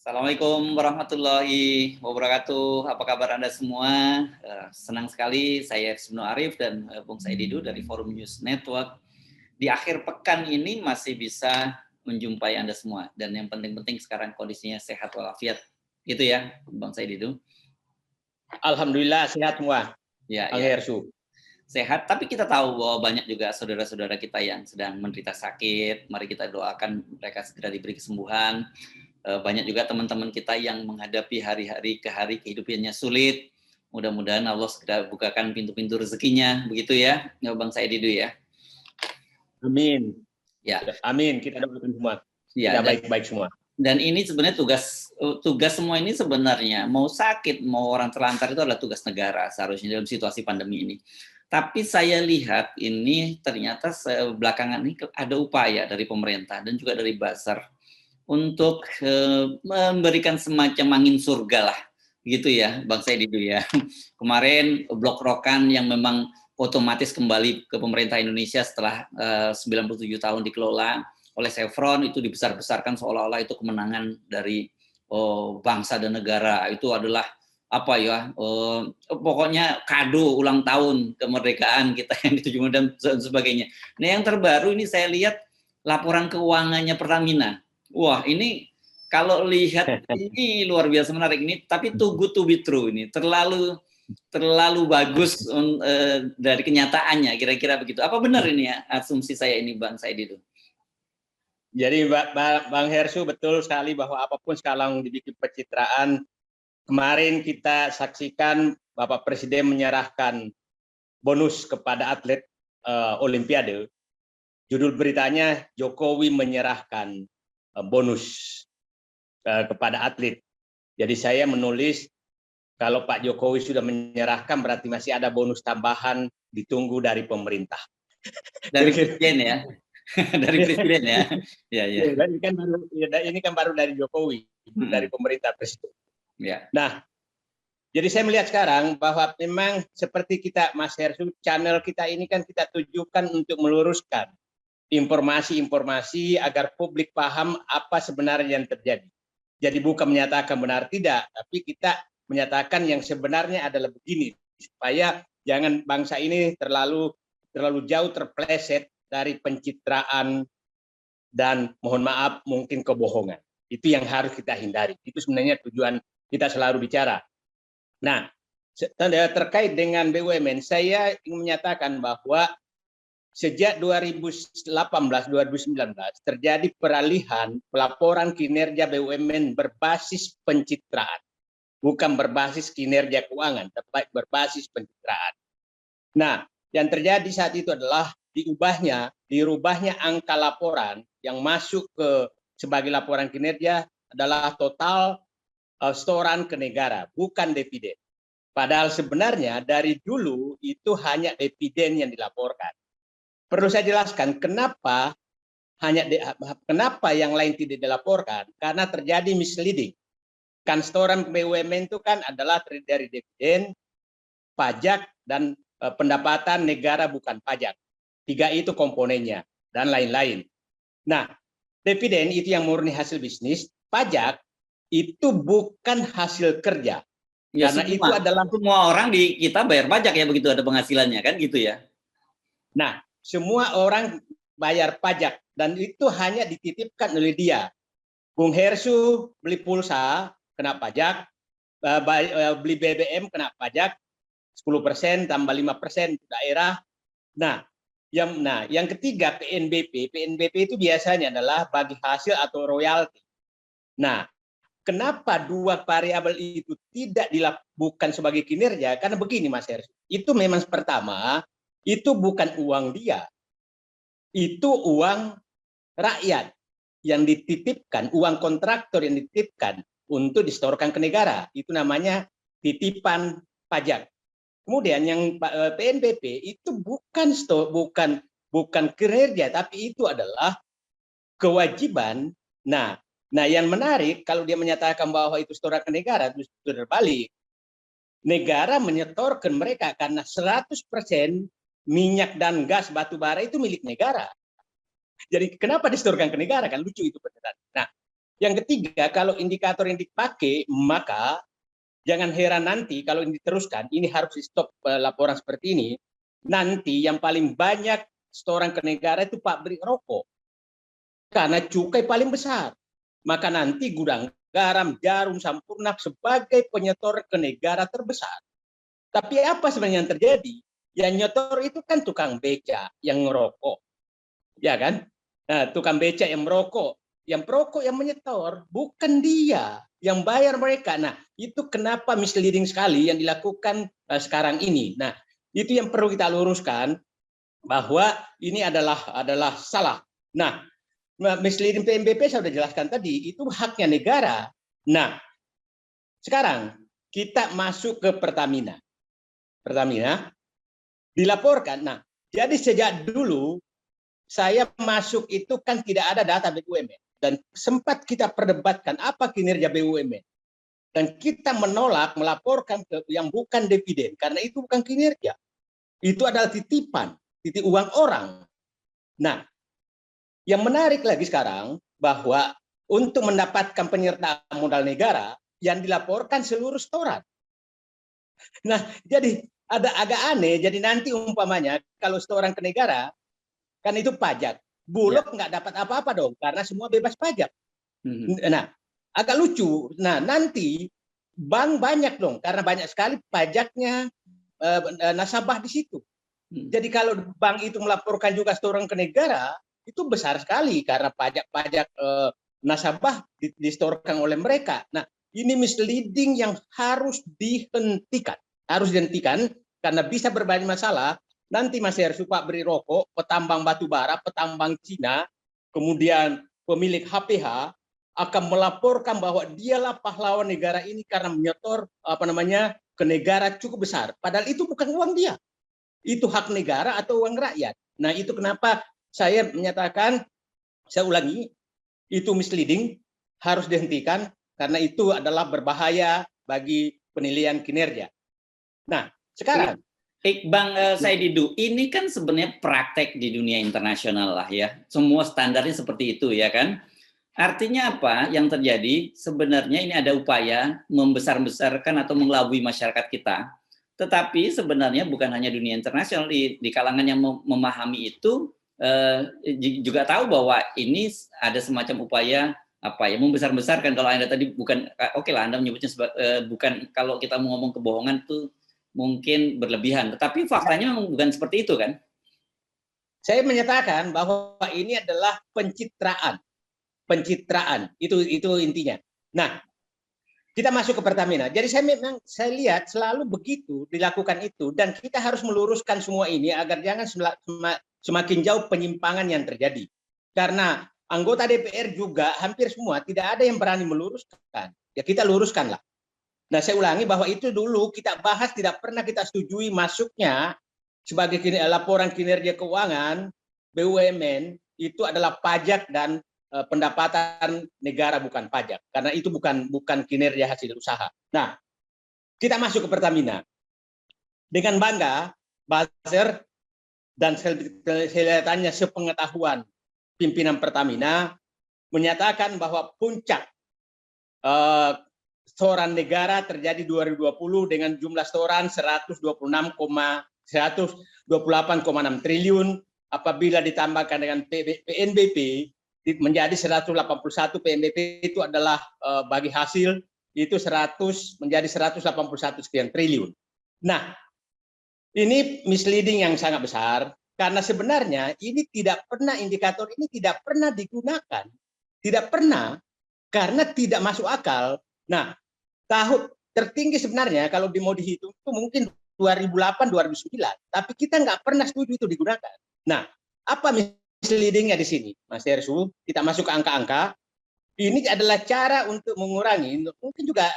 Assalamualaikum warahmatullahi wabarakatuh. Apa kabar Anda semua? Senang sekali saya Ibnu Arif dan Bung Saididu dari Forum News Network. Di akhir pekan ini masih bisa menjumpai Anda semua. Dan yang penting-penting sekarang kondisinya sehat walafiat. Itu ya, Bang Saididu. Alhamdulillah sehat semua. Ya, Bang ya. Hersu. Sehat, tapi kita tahu bahwa banyak juga saudara-saudara kita yang sedang menderita sakit. Mari kita doakan mereka segera diberi kesembuhan. Banyak juga teman-teman kita yang menghadapi hari-hari ke hari kehidupannya sulit. Mudah-mudahan Allah segera bukakan pintu-pintu rezekinya, begitu ya, Bang Saididu ya. Amin. Ya. Amin. Kita doakan semua. Ya, kita baik-baik semua. Dan ini sebenarnya tugas semua ini sebenarnya mau sakit mau orang terlantar itu adalah tugas negara seharusnya dalam situasi pandemi ini. Tapi saya lihat ini ternyata belakangan ini ada upaya dari pemerintah dan juga dari Basar untuk memberikan semacam angin surga lah, gitu ya, Bang Saididu ya. Kemarin blok rokan yang memang otomatis kembali ke pemerintah Indonesia setelah 97 tahun dikelola oleh Chevron, itu dibesar-besarkan seolah-olah itu kemenangan dari bangsa dan negara. Itu adalah apa ya, pokoknya kado ulang tahun kemerdekaan kita yang ke-70 dan sebagainya. Nah yang terbaru ini saya lihat laporan keuangannya Pertamina. Wah, ini kalau lihat ini luar biasa menarik ini, tapi too good to be true ini, terlalu bagus dari kenyataannya, kira-kira begitu. Apa benar ini ya asumsi saya ini, Bang Saididu? Jadi Bang Hersu betul sekali bahwa apapun sekarang dibikin pencitraan, kemarin kita saksikan Bapak Presiden menyerahkan bonus kepada atlet Olimpiade. Judul beritanya Jokowi menyerahkan bonus kepada atlet. Jadi saya menulis kalau Pak Jokowi sudah menyerahkan berarti masih ada bonus tambahan ditunggu dari pemerintah. Dari presiden ya. Dari presiden ya. Ya, ya. Ini kan baru dari Jokowi, dari pemerintah presiden. Ya. Nah, jadi saya melihat sekarang bahwa memang seperti kita Mas Hersu, channel kita ini kan kita tujukan untuk meluruskan informasi-informasi agar publik paham apa sebenarnya yang terjadi. Jadi bukan menyatakan benar tidak, tapi kita menyatakan yang sebenarnya adalah begini, supaya jangan bangsa ini terlalu jauh terpleset dari pencitraan dan mohon maaf mungkin kebohongan. Itu yang harus kita hindari. Itu sebenarnya tujuan kita selalu bicara. Nah, terkait dengan BUMN, saya ingin menyatakan bahwa sejak 2018-2019 terjadi peralihan pelaporan kinerja BUMN berbasis pencitraan, bukan berbasis kinerja keuangan, tapi berbasis pencitraan. Nah, yang terjadi saat itu adalah dirubahnya angka laporan yang masuk ke sebagai laporan kinerja adalah total setoran ke negara, bukan dividen. Padahal sebenarnya dari dulu itu hanya dividen yang dilaporkan. Perlu saya jelaskan kenapa yang lain tidak dilaporkan, karena terjadi misleading. Kan setoran BUMN itu kan adalah terdiri dari dividen, pajak, dan pendapatan negara bukan pajak. 3 itu komponennya, dan lain-lain. Nah, dividen itu yang murni hasil bisnis, pajak itu bukan hasil kerja. Ya, karena itu adalah semua orang di kita bayar pajak ya, begitu ada penghasilannya kan gitu ya. Nah, semua orang bayar pajak dan itu hanya dititipkan oleh dia. Bung Hersu beli pulsa kena pajak, beli BBM kena pajak 10% tambah 5% daerah. Nah, yang ketiga PNBP. PNBP itu biasanya adalah bagi hasil atau royalti. Nah, kenapa dua variabel itu tidak bukan sebagai kinerja? Karena begini Mas Hersu, itu memang pertama itu bukan uang dia, itu uang rakyat yang dititipkan, uang kontraktor yang dititipkan untuk disetorkan ke negara. Itu namanya titipan pajak. Kemudian yang PNBP itu bukan kinerja, tapi itu adalah kewajiban. Nah, yang menarik kalau dia menyatakan bahwa itu setoran ke negara, itu terbalik. Negara menyetorkan mereka karena 100% minyak dan gas batu bara itu milik negara. Jadi kenapa disetorkan ke negara? Kan lucu itu beneran. Nah, Yang ketiga, kalau indikator yang dipakai, maka jangan heran nanti kalau ini diteruskan, ini harus stop laporan seperti ini. Nanti yang paling banyak setoran ke negara itu pabrik rokok. Karena cukai paling besar. Maka nanti gudang garam, jarum, Sampurna sebagai penyetor ke negara terbesar. Tapi apa sebenarnya yang terjadi? Yang nyetor itu kan tukang beca yang ngerokok. Ya kan? Nah, tukang beca yang merokok. Yang perokok yang menyetor, bukan dia yang bayar mereka. Nah, itu kenapa misleading sekali yang dilakukan sekarang ini. Nah, itu yang perlu kita luruskan bahwa ini adalah salah. Nah, misleading PMBP saya sudah jelaskan tadi, itu haknya negara. Nah, sekarang kita masuk ke Pertamina. Pertamina dilaporkan. Nah, jadi sejak dulu saya masuk itu kan tidak ada data BUMN. Dan sempat kita perdebatkan apa kinerja BUMN. Dan kita menolak melaporkan ke yang bukan dividen. Karena itu bukan kinerja. Itu adalah titipan, titip uang orang. Nah, yang menarik lagi sekarang bahwa untuk mendapatkan penyertaan modal negara yang dilaporkan seluruh setoran. Nah, jadi ada agak aneh. Jadi nanti umpamanya kalau setoran ke negara, kan itu pajak. Bulog nggak dapat apa-apa dong, karena semua bebas pajak. Nah, agak lucu. Nah, nanti bank banyak dong, karena banyak sekali pajaknya nasabah di situ. Jadi kalau bank itu melaporkan juga setoran ke negara, itu besar sekali karena pajak-pajak nasabah disetorkan oleh mereka. Nah, ini misleading yang harus dihentikan. Harus dihentikan karena bisa berbanyak masalah. Nanti Mas Heru pabrik rokok, petambang batu bara, petambang Cina, kemudian pemilik HPH akan melaporkan bahwa dialah pahlawan negara ini karena menyetor ke negara cukup besar. Padahal itu bukan uang dia. Itu hak negara atau uang rakyat. Nah, itu kenapa saya menyatakan, saya ulangi, itu misleading, harus dihentikan karena itu adalah berbahaya bagi penilaian kinerja. Nah, sekarang Bang Saididu, ini kan sebenarnya praktek di dunia internasional lah ya. Semua standarnya seperti itu ya kan. Artinya apa yang terjadi? Sebenarnya ini ada upaya membesar-besarkan atau mengelabui masyarakat kita. Tetapi sebenarnya bukan hanya dunia internasional, di kalangan yang memahami itu juga tahu bahwa ini ada semacam upaya apa ya membesar-besarkan. Kalau Anda tadi bukan oke lah Anda menyebutnya bukan, kalau kita mau ngomong kebohongan tuh mungkin berlebihan, tetapi faktanya memang bukan seperti itu kan? Saya menyatakan bahwa ini adalah pencitraan, itu intinya. Nah, kita masuk ke Pertamina. Jadi saya lihat selalu begitu dilakukan itu, dan kita harus meluruskan semua ini agar jangan semakin jauh penyimpangan yang terjadi. Karena anggota DPR juga hampir semua tidak ada yang berani meluruskan. Ya kita luruskanlah. Nah, saya ulangi bahwa itu dulu kita bahas, tidak pernah kita setujui masuknya sebagai laporan kinerja keuangan BUMN itu adalah pajak dan pendapatan negara, bukan pajak, karena itu bukan kinerja hasil usaha. Nah, kita masuk ke Pertamina dengan bangga, buzzer dan kelihatannya sepengetahuan pimpinan Pertamina menyatakan bahwa puncak setoran negara terjadi 2020 dengan jumlah setoran 128,6 triliun, apabila ditambahkan dengan PNBP menjadi 181. PNBP itu adalah bagi hasil itu 100 menjadi 181 sekian triliun. Nah, ini misleading yang sangat besar karena sebenarnya ini tidak pernah, indikator ini tidak pernah digunakan, tidak pernah, karena tidak masuk akal. Nah, tahun tertinggi sebenarnya kalau mau dihitung itu mungkin 2008-2009, tapi kita nggak pernah setuju itu digunakan. Nah, apa misleadingnya di sini, Mas Heru? Kita masuk ke angka-angka. Ini adalah cara untuk mengurangi, mungkin juga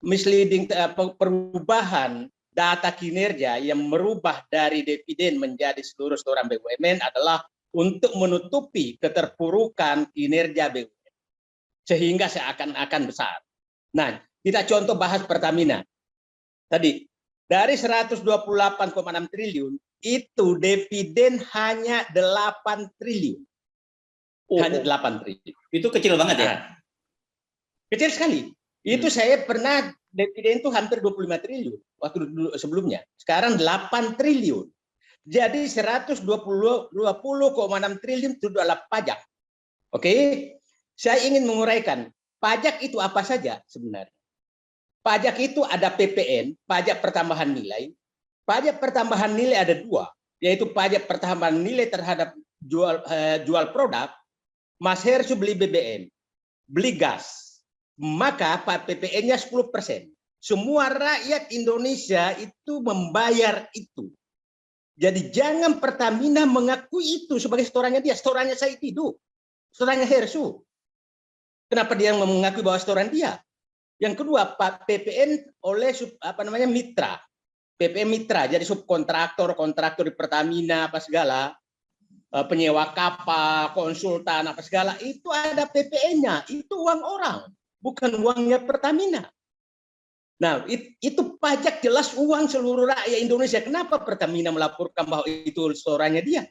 misleading, perubahan data kinerja yang merubah dari dividen menjadi seluruh setoran BUMN adalah untuk menutupi keterpurukan kinerja BUMN sehingga seakan-akan besar. Nah, kita contoh bahas Pertamina. Tadi, dari 128,6 triliun, itu dividen hanya 8 triliun. Hanya 8 triliun. Itu kecil banget ya? Kecil sekali. Itu saya pernah dividen itu hampir 25 triliun waktu sebelumnya. Sekarang 8 triliun. Jadi 120,6 triliun itu adalah pajak. Oke, saya ingin menguraikan pajak itu apa saja sebenarnya. Pajak itu ada PPN, pajak pertambahan nilai. Pajak pertambahan nilai ada dua, yaitu pajak pertambahan nilai terhadap jual produk. Mas Hersu beli BBM, beli gas, maka PPN-nya 10%. Semua rakyat Indonesia itu membayar itu. Jadi jangan Pertamina mengakui itu sebagai setorannya dia. Setorannya saya itu, setorannya Hersu. Kenapa dia mengakui bahwa setoran dia? Yang kedua, PPN oleh mitra. PPN mitra, jadi subkontraktor, kontraktor di Pertamina apa segala, penyewa kapal, konsultan apa segala, itu ada PPN-nya. Itu uang orang, bukan uangnya Pertamina. Nah, itu pajak jelas uang seluruh rakyat Indonesia. Kenapa Pertamina melaporkan bahwa itu setorannya dia?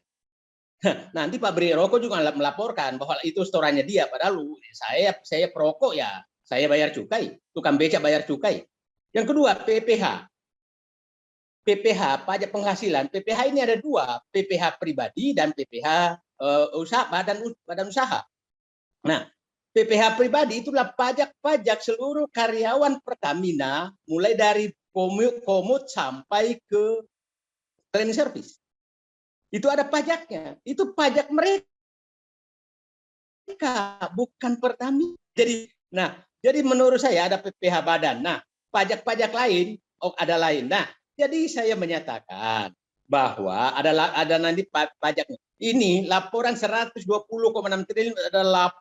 Nanti Pak Bri Rokok juga melaporkan bahwa itu setorannya dia. Padahal saya perokok ya, saya bayar cukai. Tukang becak bayar cukai. Yang kedua, PPH. PPH, pajak penghasilan. PPH ini ada dua, PPH pribadi dan PPH usaha, badan usaha. Nah, PPH pribadi itulah pajak-pajak seluruh karyawan Pertamina, mulai dari komut sampai ke cleaning service. Itu ada pajaknya. Itu pajak mereka, bukan Pertamina. Jadi menurut saya ada PPH badan. Nah, pajak-pajak lain, ada lain. Nah, jadi saya menyatakan bahwa ada nanti pajaknya. Ini laporan 120,6 triliun adalah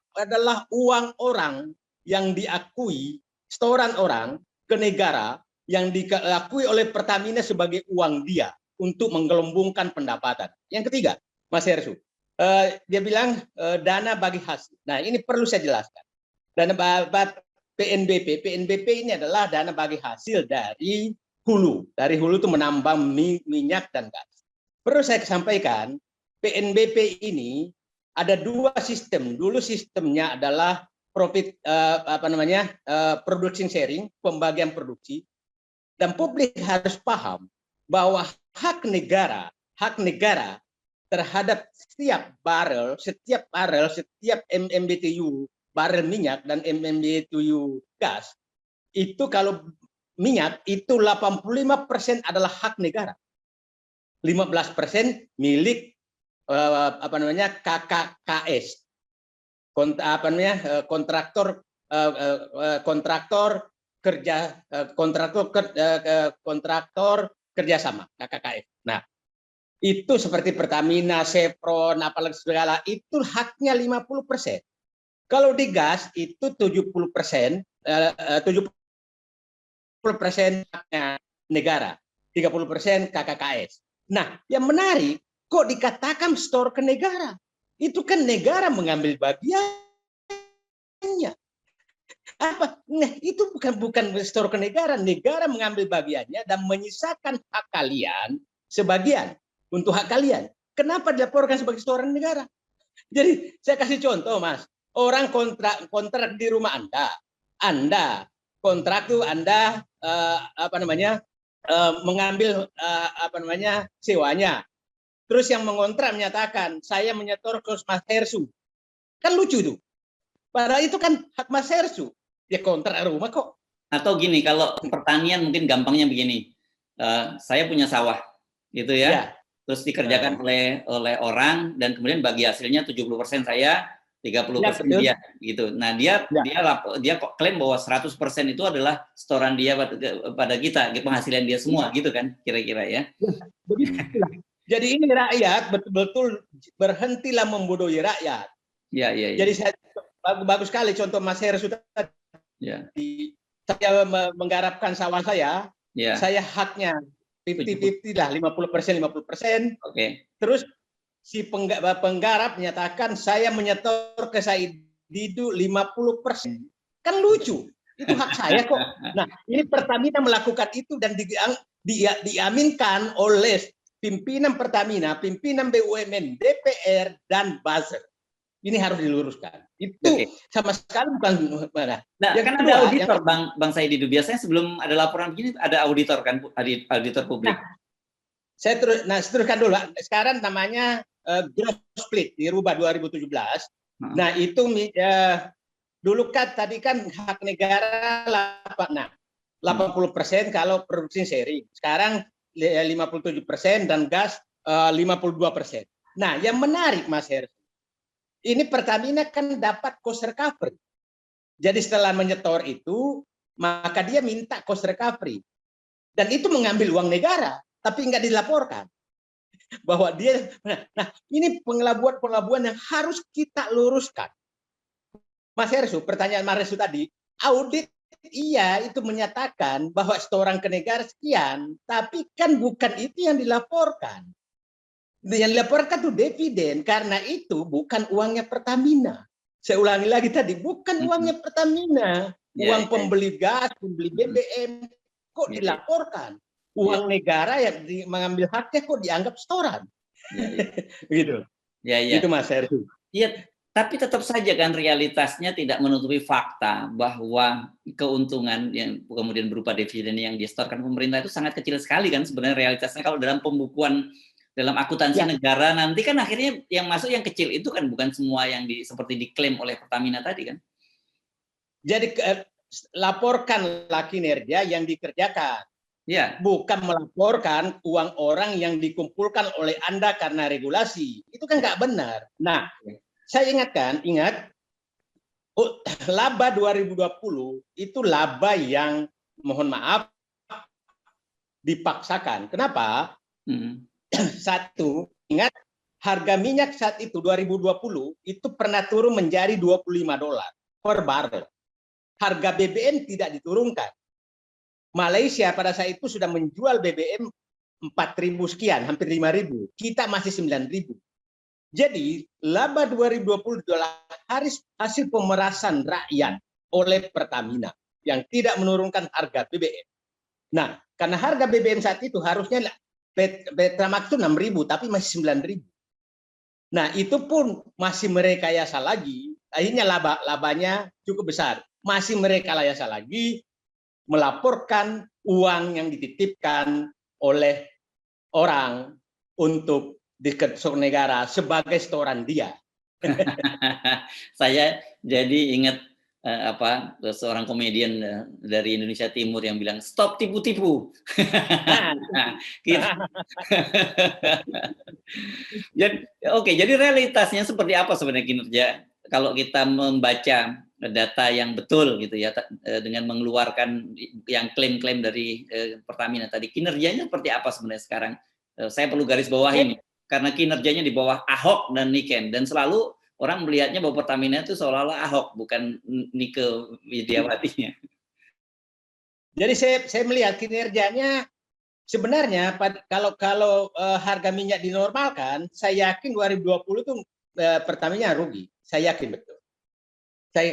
uang orang yang diakui, setoran orang ke negara yang diakui oleh Pertamina sebagai uang dia untuk menggelembungkan pendapatan. Yang ketiga, Mas Hersu, dia bilang dana bagi hasil. Nah, ini perlu saya jelaskan. Dana PNBP ini adalah dana bagi hasil dari hulu. Dari hulu itu menambang minyak dan gas. Perlu saya sampaikan, PNBP ini ada dua sistem. Dulu sistemnya adalah profit production sharing, pembagian produksi, dan publik harus paham bahwa hak negara terhadap setiap barrel, setiap MMBTU barrel minyak dan MMBTU gas, itu kalau minyak itu 85% adalah hak negara. 15% milik KKKS, kontraktor kerjasama KKKF. Nah, itu seperti Pertamina, Chevron, apalagi segala, itu haknya 50%. Kalau di gas itu 70%, 70% haknya negara, 30% KKKS. Nah, yang menarik, kok dikatakan store ke negara? Itu kan negara mengambil bagiannya. Apa? Nah, itu bukan store ke negara. Negara mengambil bagiannya dan menyisakan hak kalian sebagian untuk hak kalian. Kenapa dilaporkan sebagai setoran negara? Jadi saya kasih contoh, Mas. Orang kontrak di rumah Anda kontrak tuh Anda mengambil sewanya. Terus yang mengontrak menyatakan saya menyetor ke Mas Hersu. Kan lucu tuh. Padahal itu kan hak Mas Hersu. Ya kontrak rumah kok. Atau gini, kalau pertanian mungkin gampangnya begini. Saya punya sawah gitu ya. Terus dikerjakan oleh orang dan kemudian bagi hasilnya 70% saya, 30% dia gitu. Nah, dia kok klaim bahwa 100% itu adalah setoran dia pada kita, penghasilan dia semua gitu kan kira-kira ya. Begitulah. Jadi ini rakyat betul-betul berhentilah membodohi rakyat. Ya. Jadi saya bagus sekali contoh Mas Heru sudah tadi. Saya menggarapkan sawah saya, saya haknya 50-50 lah, 50%. Oke. Terus si penggarap menyatakan saya menyetor ke Didu 50%. Kan lucu. Itu hak saya kok. Nah, ini Pertamina melakukan itu dan diaminkan oleh pimpinan Pertamina, pimpinan BUMN, DPR, dan buzzer. Ini harus diluruskan. Itu Oke. sama sekali bukan mana. Nah, Yang kan ada kedua, auditor, Bang Said. Biasanya sebelum ada laporan begini ada auditor kan, auditor publik. saya teruskan dulu. Sekarang namanya growth split dirubah 2017. Nah, itu dulu kan tadi kan hak negara 80% kalau produksi sharing. Sekarang 57% dan gas 52%. Nah, yang menarik Mas Heru, ini Pertamina kan dapat cost recovery. Jadi setelah menyetor itu, maka dia minta cost recovery. Dan itu mengambil uang negara, tapi nggak dilaporkan. Bahwa dia, nah ini pengelabuan yang harus kita luruskan. Mas Hersu, pertanyaan Mas Hersu tadi, audit iya itu menyatakan bahwa setoran ke negara sekian, tapi kan bukan itu yang dilaporkan. Yang dilaporkan itu dividen, karena itu bukan uangnya Pertamina. Saya ulangi lagi tadi, bukan uangnya Pertamina, uang pembeli gas, pembeli BBM, kok dilaporkan? Uang negara yang mengambil haknya kok dianggap setoran? Begitu. Itu Mas Heru. Iya, tapi tetap saja kan realitasnya tidak menutupi fakta bahwa keuntungan yang kemudian berupa dividen yang disetorkan pemerintah itu sangat kecil sekali kan sebenarnya realitasnya kalau dalam pembukuan dalam akuntansi negara nanti kan akhirnya yang masuk yang kecil itu kan bukan semua yang seperti diklaim oleh Pertamina tadi kan. Jadi laporkanlah kinerja yang dikerjakan. Ya. Bukan melaporkan uang orang yang dikumpulkan oleh Anda karena regulasi. Itu kan nggak benar. Nah, saya ingat laba 2020 itu laba yang mohon maaf dipaksakan. Kenapa? Satu, ingat harga minyak saat itu 2020 itu pernah turun menjadi $25 per barrel. Harga BBM tidak diturunkan. Malaysia pada saat itu sudah menjual BBM 4.000 sekian, hampir 5.000. Kita masih 9.000. Jadi, laba 2020 adalah hasil pemerasan rakyat oleh Pertamina yang tidak menurunkan harga BBM. Nah, karena harga BBM saat itu harusnya Petramax itu 6.000, tapi masih 9.000. Nah, itu pun masih merekayasa lagi. Akhirnya labanya cukup besar. Masih merekayasa lagi, melaporkan uang yang dititipkan oleh orang untuk dikesor negara sebagai setoran dia. Saya jadi ingat seorang komedian dari Indonesia Timur yang bilang stop tipu-tipu. Jadi realitasnya seperti apa sebenarnya kinerja kalau kita membaca data yang betul gitu ya dengan mengeluarkan yang klaim-klaim dari Pertamina tadi, kinerjanya seperti apa sebenarnya sekarang? Saya perlu garis bawah ini karena kinerjanya di bawah Ahok dan Niken dan selalu orang melihatnya bahwa Pertamina itu seolah-olah Ahok bukan Nike Widiawatinya. Jadi saya melihat kinerjanya sebenarnya kalau harga minyak dinormalkan, saya yakin 2020 itu Pertamina rugi. Saya yakin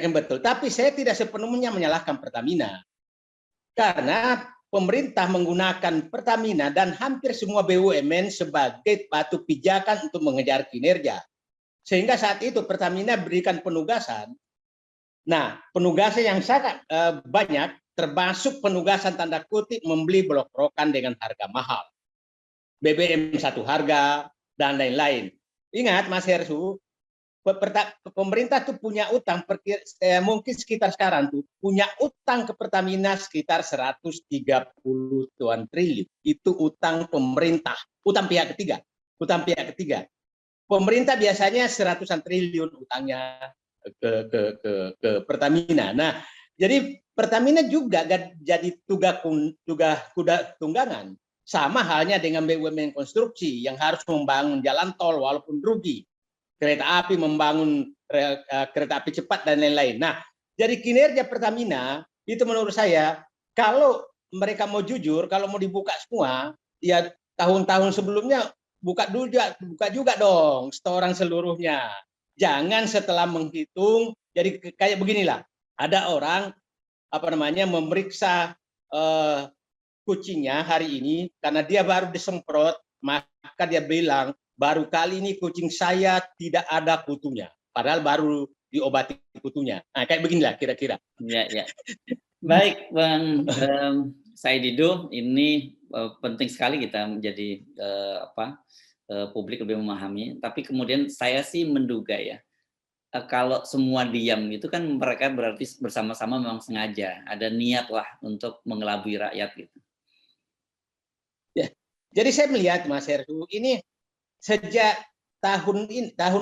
betul. Tapi saya tidak sepenuhnya menyalahkan Pertamina. Karena pemerintah menggunakan Pertamina dan hampir semua BUMN sebagai batu pijakan untuk mengejar kinerja. Sehingga saat itu Pertamina berikan penugasan. Nah, penugasan yang sangat banyak, termasuk penugasan tanda kutip membeli blok rokan dengan harga mahal. BBM satu harga, dan lain-lain. Ingat Mas Hersu, pemerintah tuh punya utang mungkin sekitar sekarang tuh punya utang ke Pertamina sekitar 130 triliun. Itu utang pemerintah, utang pihak ketiga. Pemerintah biasanya seratusan triliun utangnya ke Pertamina. Nah, jadi Pertamina juga jadi kuda tunggangan. Sama halnya dengan BUMN konstruksi yang harus membangun jalan tol walaupun rugi. Kereta api membangun kereta api cepat dan lain-lain. Nah, jadi kinerja Pertamina itu menurut saya kalau mereka mau jujur, kalau mau dibuka semua, ya tahun-tahun sebelumnya buka juga dong setoran seluruhnya. Jangan setelah menghitung, jadi kayak beginilah. Ada orang memeriksa kucingnya hari ini karena dia baru disemprot, maka dia bilang baru kali ini kucing saya tidak ada kutunya. padahal baru diobati kutunya. Nah, kayak beginilah kira-kira. Ya, ya. Baik, Bang Said Didu, ini penting sekali kita menjadi publik lebih memahami. Tapi kemudian saya sih menduga ya, kalau semua diam itu kan mereka berarti bersama-sama memang sengaja ada niat lah untuk mengelabui rakyat gitu. Ya. Jadi saya melihat Mas Heru, ini sejak tahun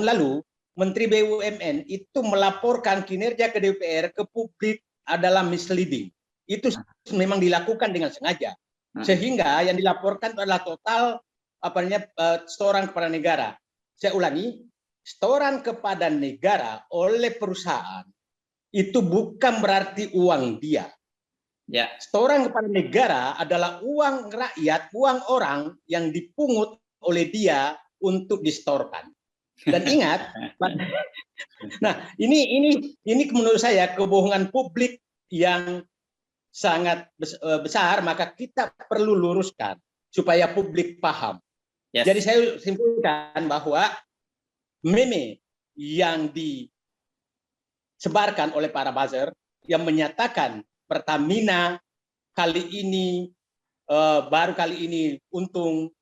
lalu Menteri BUMN itu melaporkan kinerja ke DPR ke publik adalah misleading. Itu memang dilakukan dengan sengaja. Sehingga yang dilaporkan adalah total setoran kepada negara. Saya ulangi, setoran kepada negara oleh perusahaan itu bukan berarti uang dia. Ya. Setoran kepada negara adalah uang rakyat, uang orang yang dipungut oleh dia untuk disetorkan. Dan ingat, nah ini menurut saya kebohongan publik yang sangat besar, maka kita perlu luruskan supaya publik paham. Yes. Jadi saya simpulkan bahwa meme yang disebarkan oleh para buzzer yang menyatakan Pertamina baru kali ini untung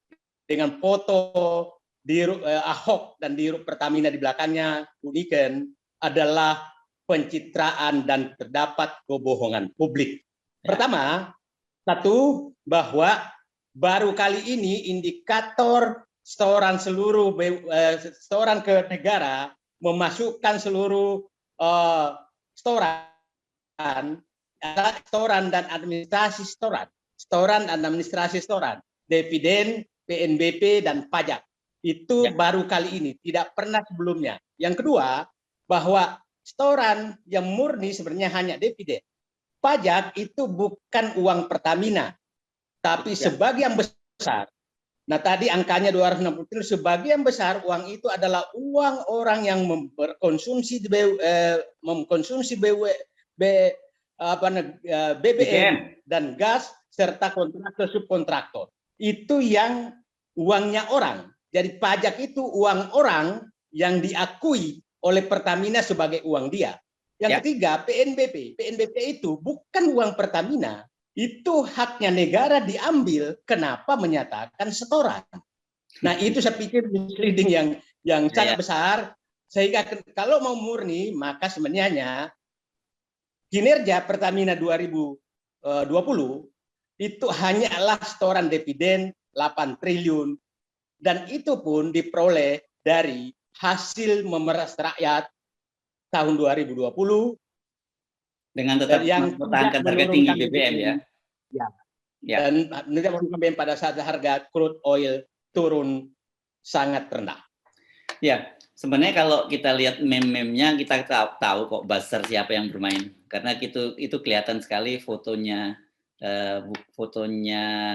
dengan foto di Ahok dan di Pertamina di belakangnya unikan adalah pencitraan dan terdapat kebohongan publik. Pertama, satu, bahwa baru kali ini indikator setoran setoran ke negara memasukkan seluruh setoran dan administrasi setoran, dividen, PNBP dan pajak. Itu baru kali ini, tidak pernah sebelumnya. Yang kedua, bahwa setoran yang murni sebenarnya hanya dividen. Pajak itu bukan uang Pertamina, tapi sebagian besar. Nah, tadi angkanya 260 triliun, sebagian besar uang itu adalah uang orang yang mengkonsumsi BBM dan gas serta kontraktor subkontraktor. Itu yang uangnya orang. Jadi pajak itu uang orang yang diakui oleh Pertamina sebagai uang dia. Yang ketiga, PNBP. PNBP itu bukan uang Pertamina, itu haknya negara diambil. Kenapa menyatakan setoran? Nah, itu saya pikir misleading yang sangat besar. Sehingga kalau mau murni, maka sebenarnya kinerja Pertamina 2020 itu hanyalah setoran dividen 8 triliun. Dan itu pun diperoleh dari hasil memeras rakyat tahun 2020 dengan tetap mempertahankan harga tinggi BBM ya. Dan tidak BBM pada saat harga crude oil turun sangat rendah. Ya, sebenarnya kalau kita lihat meme-memnya kita tahu kok buzzer siapa yang bermain, karena itu kelihatan sekali fotonya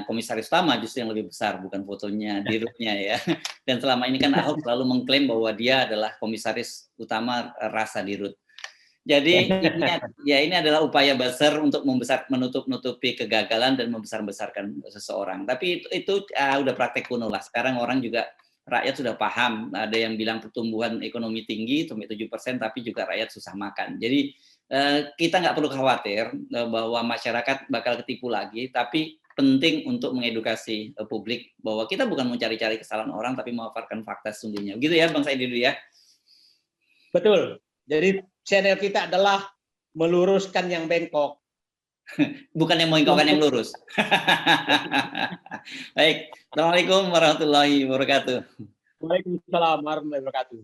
komisaris utama justru yang lebih besar, bukan fotonya dirutnya ya. Dan selama ini kan Ahok selalu mengklaim bahwa dia adalah komisaris utama rasa dirut. Jadi ini adalah upaya buzzer untuk menutupi kegagalan dan membesar-besarkan seseorang. Tapi itu udah praktek kuno lah. Sekarang orang juga rakyat sudah paham. Ada yang bilang pertumbuhan ekonomi tinggi sampai 7%, tapi juga rakyat susah makan. Jadi kita nggak perlu khawatir bahwa masyarakat bakal ketipu lagi, tapi penting untuk mengedukasi publik bahwa kita bukan mencari-cari kesalahan orang, tapi memaparkan fakta sesungguhnya. Gitu ya, Bang Said Didu ya? Betul. Jadi channel kita adalah meluruskan yang bengkok. Bukan yang membengkokkan yang lurus. Baik. Assalamualaikum warahmatullahi wabarakatuh. Waalaikumsalam warahmatullahi wabarakatuh.